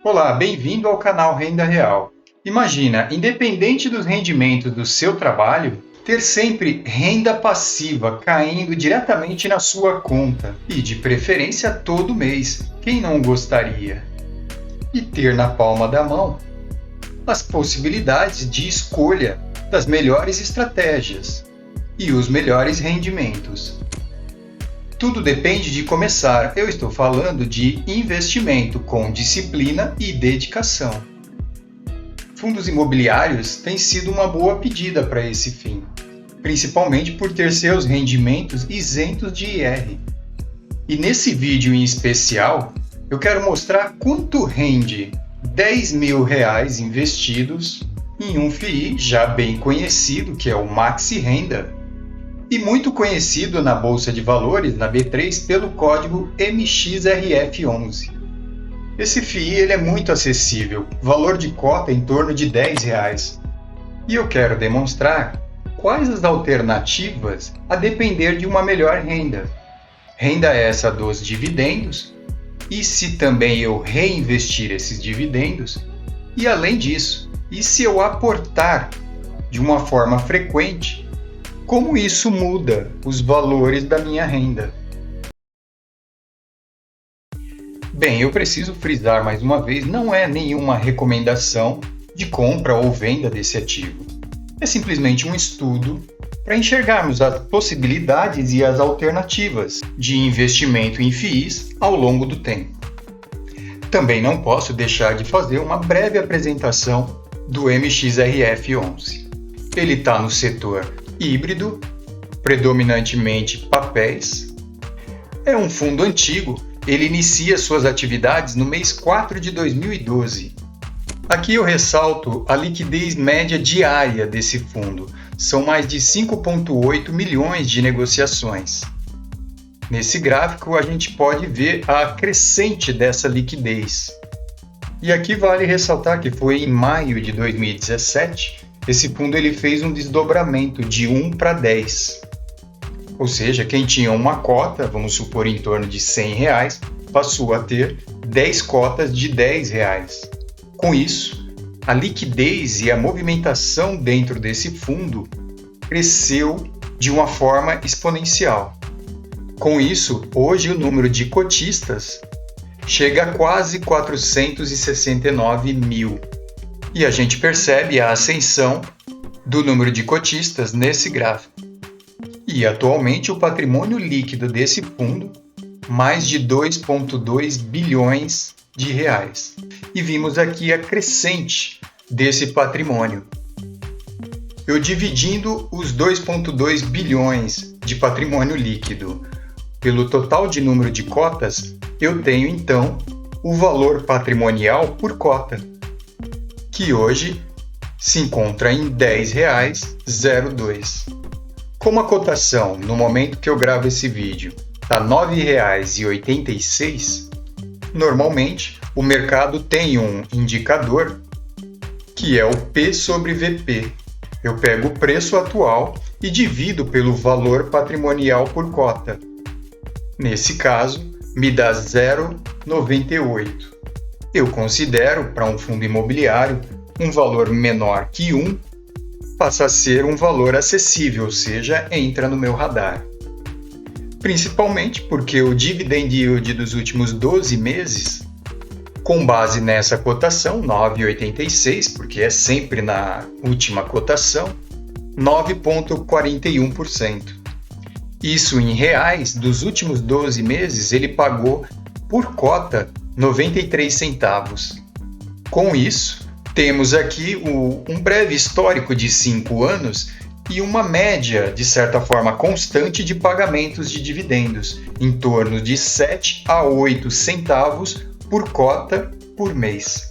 Olá, bem-vindo ao canal Renda Real. Imagina, independente dos rendimentos do seu trabalho, ter sempre renda passiva caindo diretamente na sua conta e, de preferência, todo mês. Quem não gostaria? E ter na palma da mão as possibilidades de escolha das melhores estratégias e os melhores rendimentos. Tudo depende de começar. Eu estou falando de investimento com disciplina e dedicação. Fundos imobiliários têm sido uma boa pedida para esse fim, principalmente por ter seus rendimentos isentos de IR. E nesse vídeo em especial, eu quero mostrar quanto rende R$ 10.000 investidos em um FII já bem conhecido, que é o Maxi Renda, e muito conhecido na Bolsa de Valores, na B3, pelo código MXRF11. Esse FII ele é muito acessível, valor de cota em torno de R$ 10. E eu quero demonstrar quais as alternativas a depender de uma melhor renda. Renda essa dos dividendos, e se também eu reinvestir esses dividendos, e além disso, e se eu aportar de uma forma frequente, como isso muda os valores da minha renda? Bem, eu preciso frisar mais uma vez, não é nenhuma recomendação de compra ou venda desse ativo. É simplesmente um estudo para enxergarmos as possibilidades e as alternativas de investimento em FIIs ao longo do tempo. Também não posso deixar de fazer uma breve apresentação do MXRF11. Ele está no setor híbrido, predominantemente papéis. É um fundo antigo, ele inicia suas atividades no mês 4 de 2012. Aqui eu ressalto a liquidez média diária desse fundo, são mais de 5,8 milhões de negociações. Nesse gráfico a gente pode ver a crescente dessa liquidez. E aqui vale ressaltar que foi em maio de 2017, esse fundo ele fez um desdobramento de 1 para 10. Ou seja, quem tinha uma cota, vamos supor em torno de R$ 100, passou a ter 10 cotas de R$ 10. Com isso, a liquidez e a movimentação dentro desse fundo cresceu de uma forma exponencial. Com isso, hoje o número de cotistas chega a quase 469 mil. E a gente percebe a ascensão do número de cotistas nesse gráfico. E atualmente o patrimônio líquido desse fundo, mais de 2,2 bilhões de reais. E vimos aqui a crescente desse patrimônio. Eu dividindo os 2,2 bilhões de patrimônio líquido pelo total de número de cotas, eu tenho então o valor patrimonial por cota, que hoje se encontra em R$ 10,02. Como a cotação, no momento que eu gravo esse vídeo, está R$ 9,86, normalmente o mercado tem um indicador que é o P sobre VP. Eu pego o preço atual e divido pelo valor patrimonial por cota. Nesse caso, me dá 0,98. Eu considero, para um fundo imobiliário, um valor menor que 1 passa a ser um valor acessível, ou seja, entra no meu radar. Principalmente porque o dividend yield dos últimos 12 meses, com base nessa cotação, 9,86, porque é sempre na última cotação, 9,41%. Isso em reais, dos últimos 12 meses, ele pagou por cota 93 centavos. Com isso, temos aqui um breve histórico de 5 anos e uma média, de certa forma, constante de pagamentos de dividendos, em torno de 7 a 8 centavos por cota por mês.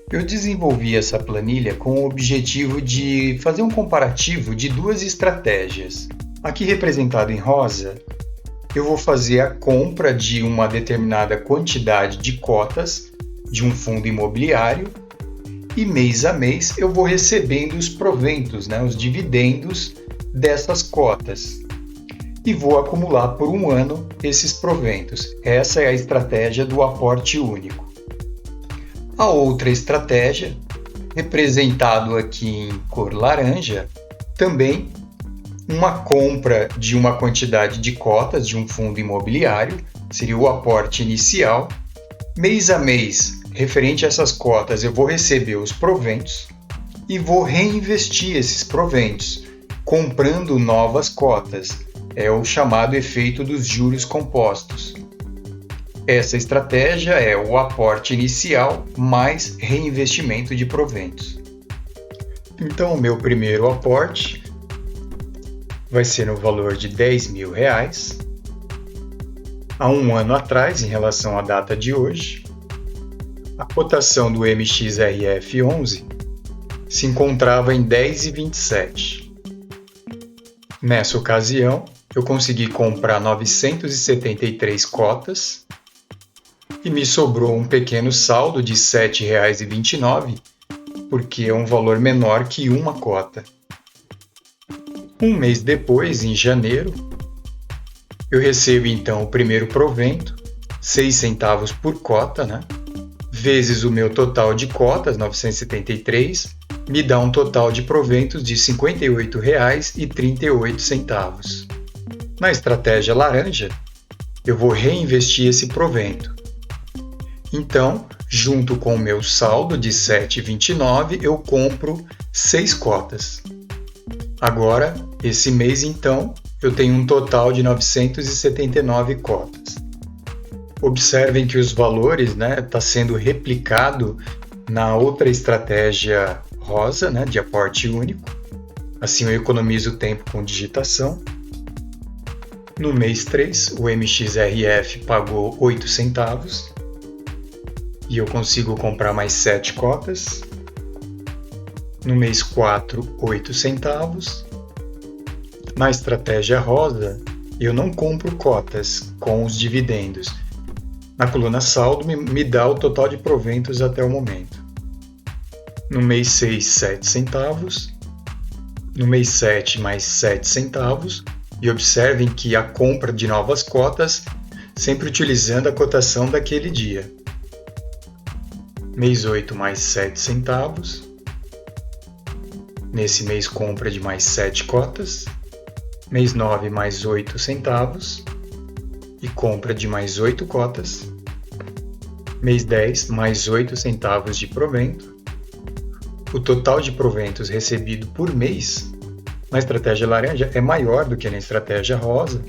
Eu desenvolvi essa planilha com o objetivo de fazer um comparativo de duas estratégias. Aqui representado em rosa, eu vou fazer a compra de uma determinada quantidade de cotas de um fundo imobiliário e mês a mês eu vou recebendo os proventos, os dividendos dessas cotas. e vou acumular por um ano esses proventos. Essa é a estratégia do aporte único. A outra estratégia, representado aqui em cor laranja, também uma compra de uma quantidade de cotas de um fundo imobiliário, seria o aporte inicial. Mês a mês, referente a essas cotas, eu vou receber os proventos e vou reinvestir esses proventos, comprando novas cotas. É o chamado efeito dos juros compostos. Essa estratégia é o aporte inicial mais reinvestimento de proventos. Então, o meu primeiro aporte vai ser no valor de R$10.000. Há um ano atrás, em relação à data de hoje, a cotação do MXRF11 se encontrava em 10,27. Nessa ocasião, eu consegui comprar 973 cotas e me sobrou um pequeno saldo de R$ 7,29, porque é um valor menor que uma cota. Um mês depois, em janeiro, eu recebo então o primeiro provento, 6 centavos por cota, vezes o meu total de cotas, 973, me dá um total de proventos de R$ 58,38. Na estratégia laranja, eu vou reinvestir esse provento. Então, junto com o meu saldo de R$ 7,29, eu compro 6 cotas. Agora, esse mês, então, eu tenho um total de 979 cotas. Observem que os valores está sendo replicado na outra estratégia rosa, de aporte único. Assim eu economizo tempo com digitação. No mês 3, o MXRF pagou 8 centavos e eu consigo comprar mais 7 cotas. No mês 4, 8 centavos. Na estratégia rosa, eu não compro cotas com os dividendos. Na coluna saldo me dá o total de proventos até o momento. No mês 6, 7 centavos. No mês 7, mais 7 centavos. E observem que a compra de novas cotas, sempre utilizando a cotação daquele dia. Mês 8, mais 7 centavos. Nesse mês, compra de mais 7 cotas. Mês 9, mais 8 centavos. E compra de mais 8 cotas. Mês 10, mais 8 centavos de provento. O total de proventos recebido por mês na estratégia laranja é maior do que na estratégia rosa,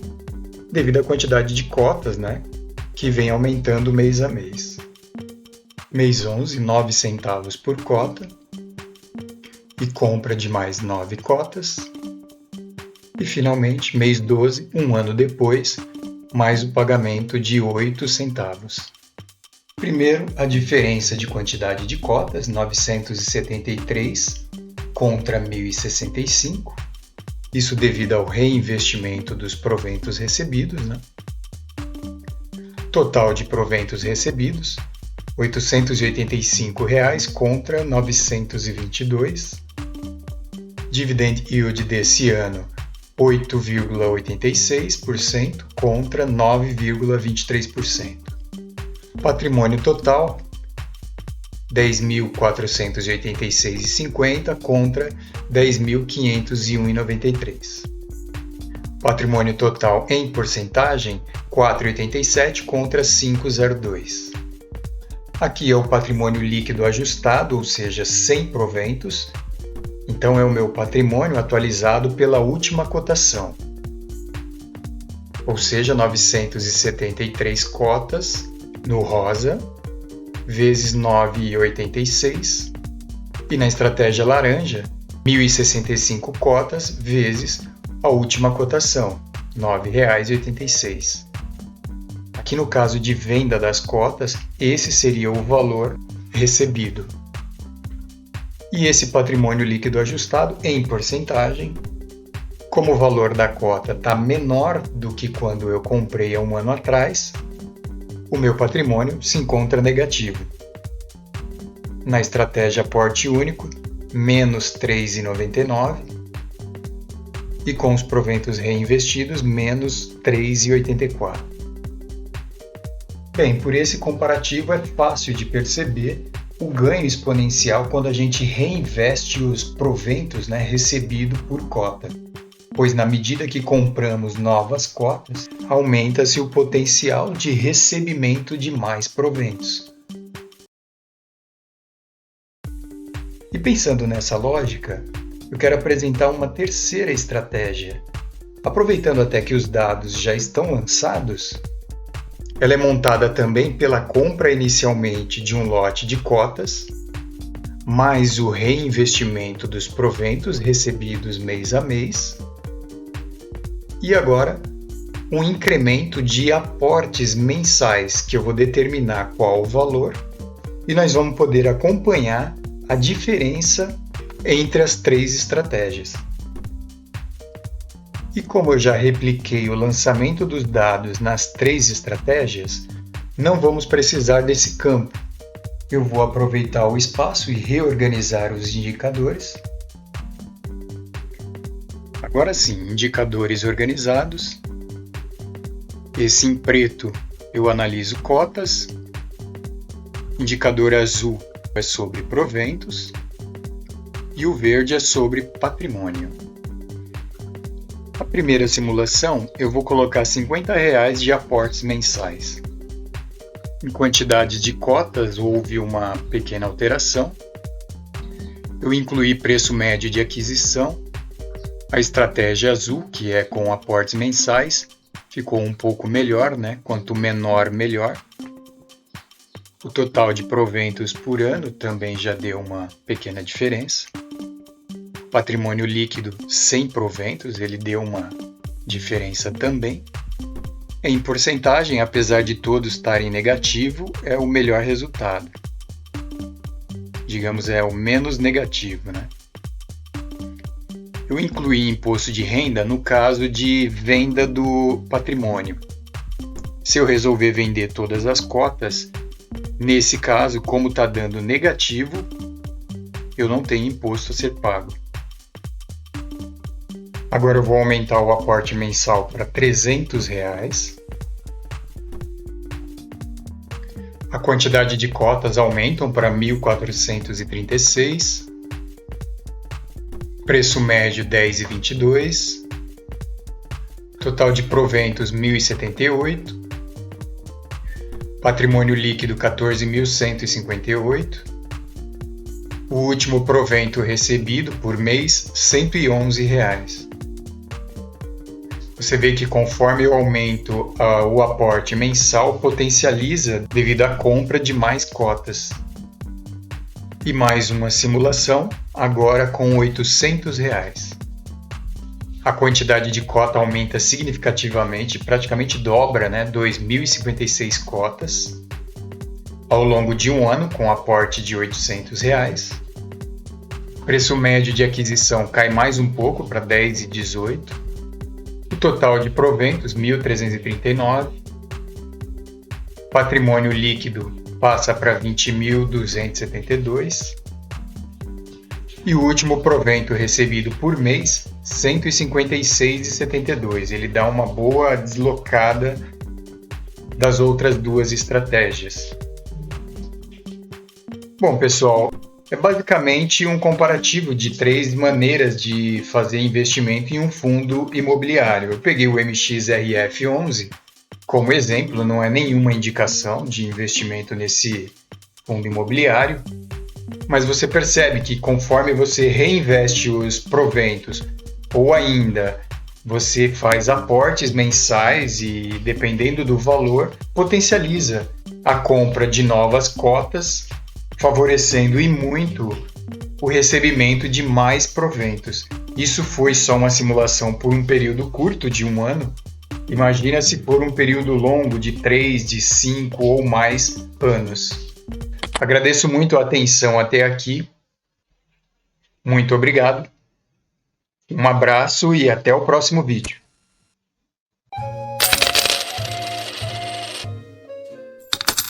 devido à quantidade de cotas, que vem aumentando mês a mês. Mês 11, 9 centavos por cota e compra de mais 9 cotas. E finalmente, mês 12, um ano depois, mais o pagamento de 8 centavos. Primeiro, a diferença de quantidade de cotas, 973 contra 1.065. Isso devido ao reinvestimento dos proventos recebidos. Total de proventos recebidos, R$ 885 contra 922. Dividend yield desse ano, 8,86% contra 9,23%. Patrimônio total, R$ 10.486,50 contra R$ 10.501,93. Patrimônio total em porcentagem, 4,87 contra 5,02. Aqui é o patrimônio líquido ajustado, ou seja, sem proventos. Então é o meu patrimônio atualizado pela última cotação. Ou seja, 973 cotas no rosa, vezes 9,86. E na estratégia laranja, 1.065 cotas vezes a última cotação, R$ 9,86. Aqui no caso de venda das cotas, esse seria o valor recebido. E esse patrimônio líquido ajustado em porcentagem, como o valor da cota está menor do que quando eu comprei há um ano atrás, o meu patrimônio se encontra negativo. Na estratégia aporte único, menos 3,99. e com os proventos reinvestidos, menos 3,84. Bem, por esse comparativo é fácil de perceber o ganho exponencial quando a gente reinveste os proventos, recebidos por cota, pois na medida que compramos novas cotas, aumenta-se o potencial de recebimento de mais proventos. E pensando nessa lógica, eu quero apresentar uma terceira estratégia. Aproveitando até que os dados já estão lançados, ela é montada também pela compra inicialmente de um lote de cotas, mais o reinvestimento dos proventos recebidos mês a mês, e agora um incremento de aportes mensais, que eu vou determinar qual o valor, e nós vamos poder acompanhar a diferença entre as três estratégias. E como eu já repliquei o lançamento dos dados nas três estratégias, não vamos precisar desse campo. Eu vou aproveitar o espaço e reorganizar os indicadores. Agora sim, indicadores organizados. Esse em preto eu analiso cotas. Indicador azul é sobre proventos. E o verde é sobre patrimônio. A primeira simulação eu vou colocar R$50 de aportes mensais. Em quantidade de cotas houve uma pequena alteração. Eu incluí preço médio de aquisição. A estratégia azul, que é com aportes mensais, ficou um pouco melhor, Quanto menor, melhor. O total de proventos por ano também já deu uma pequena diferença. Patrimônio líquido sem proventos, ele deu uma diferença também. Em porcentagem, apesar de todos estarem negativo, é o melhor resultado. Digamos, é o menos negativo, Eu incluí imposto de renda no caso de venda do patrimônio. Se eu resolver vender todas as cotas, nesse caso, como está dando negativo, eu não tenho imposto a ser pago. Agora eu vou aumentar o aporte mensal para R$300. A quantidade de cotas aumentam para 1.436. Preço médio 10,22. Total de proventos 1.078. Patrimônio líquido 14.158. O último provento recebido por mês R$111. Você vê que conforme eu aumento o aporte mensal, potencializa devido à compra de mais cotas. E mais uma simulação, agora com R$800. A quantidade de cota aumenta significativamente, praticamente dobra, 2.056 cotas, ao longo de um ano, com aporte de R$800. Preço médio de aquisição cai mais um pouco para 10,18. O total de proventos, 1.339. Patrimônio líquido passa para 20.272. E o último provento recebido por mês, 156,72. Ele dá uma boa deslocada das outras duas estratégias. Bom, pessoal, é basicamente um comparativo de três maneiras de fazer investimento em um fundo imobiliário. Eu peguei o MXRF11 como exemplo, não é nenhuma indicação de investimento nesse fundo imobiliário, mas você percebe que conforme você reinveste os proventos ou ainda você faz aportes mensais e, dependendo do valor, potencializa a compra de novas cotas, favorecendo e muito o recebimento de mais proventos. Isso foi só uma simulação por um período curto de um ano. Imagina se por um período longo de 3, de 5 ou mais anos. Agradeço muito a atenção até aqui. Muito obrigado. Um abraço e até o próximo vídeo.